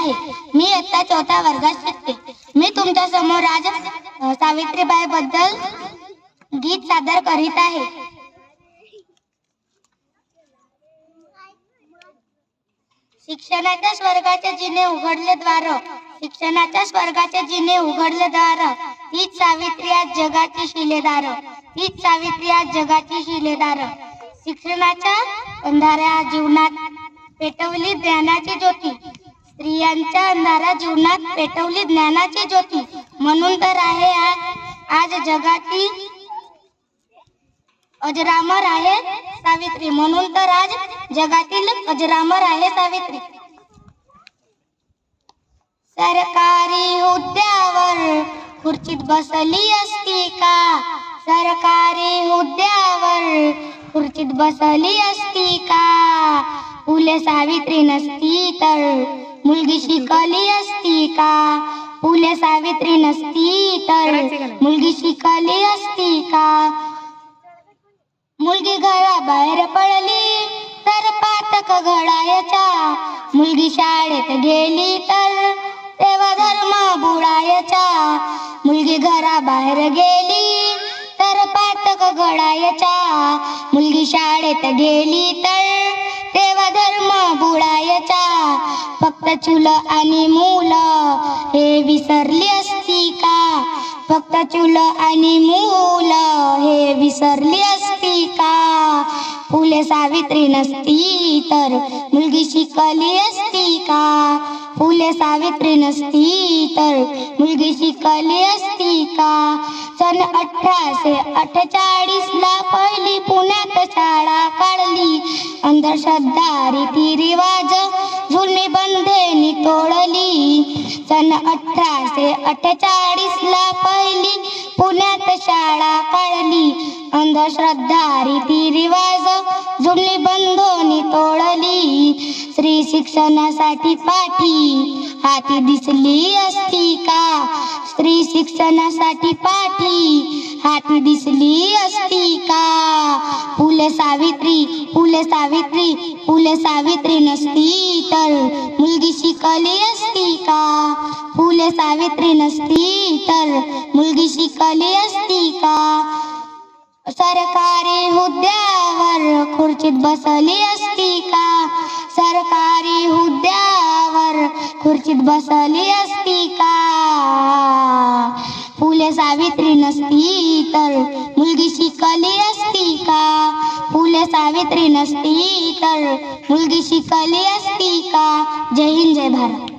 आहे. मी इयत्ता 4थ्या वर्गात शिकते. मी तुमच्या समोर आज सावित्रीबाई बद्दल गीत सादर करीत आहे. शिक्षणाच्या स्वर्गाचे जिने उघडले द्वार, शिक्षणाच्या स्वर्गाचे जिने उघडले द्वार, तीच सावित्री आज जगाची शिलेदार, तीच सावित्री आज जगाची शिलेदार. शिक्षणाच्या अंधाऱ्या जीवनात पेटवली ज्ञानाची ज्योती, स्त्रियांच्या अंधाऱ्या जीवनात पेटवली ज्ञानाची ज्योती. म्हणून तर आहे आज जगाची अजरामर आहे सावित्री. म्हणून तर आज जगातील अजरामर आहे सावित्री. सरकारी हुद्द्यावर खुर्चीत बसली असती का, सरकारी हुद्द्यावर खुर्चीत बसली असती का, फुले सावित्री नसती तर मुलगी शिकली असती का, फुले सावित्री नसती तर मुलगी शिकली असती का. मुलगी घराबाहेर पडली तर पातक घडायचा, मुलगी शाळेत गेली तर तेव्हा धर्म बुडायचा, मुलगी घराबाहेर गेली तर पातक घडायचा, मुलगी शाळेत गेली तर तेव्हा धर्म बुडायचा. फक्त चूल आणि मूल हे विसरली असती का, फक्त चूल आणि मूल हे विसरली असती का, फुले सावित्री नसती तर मुलगी शिकली असती का, फुले सावित्री नसती तर मुलगी शिकली असती का. सन 1848 ला पहिली पुण्यात शाळा काढली, अंधश्रद्धा रीतिरिवाज जुलमी बंधने तोडली. सन 1848 ला पहिली पुण्यात शाळा काढली, अंधश्रद्धा रीतिरिवाज जुलमी बंधने तोडली. स्त्री शिक्षणासाठी पाठी हाती दिसली असती का, स्त्री शिक्षणासाठी पाठी हाती दिसली असती का, फुले सावित्री फुले सावित्री फुले सावित्री नसती तर मुलगी शिकली असती का, फुले सावित्री नसती तर मुलगी शिकली असती का. सरकारी हुद्द्यावर खुर्चीत बसली असती का, सरकारी हुद्द्यावर खुर्चीत बसली असती का, फुले सावित्री नसती तर मुलगी शिकली असती का, फुले सावित्री नसती तर मुलगी शिकली असती का. जय हिंद, जय भारत.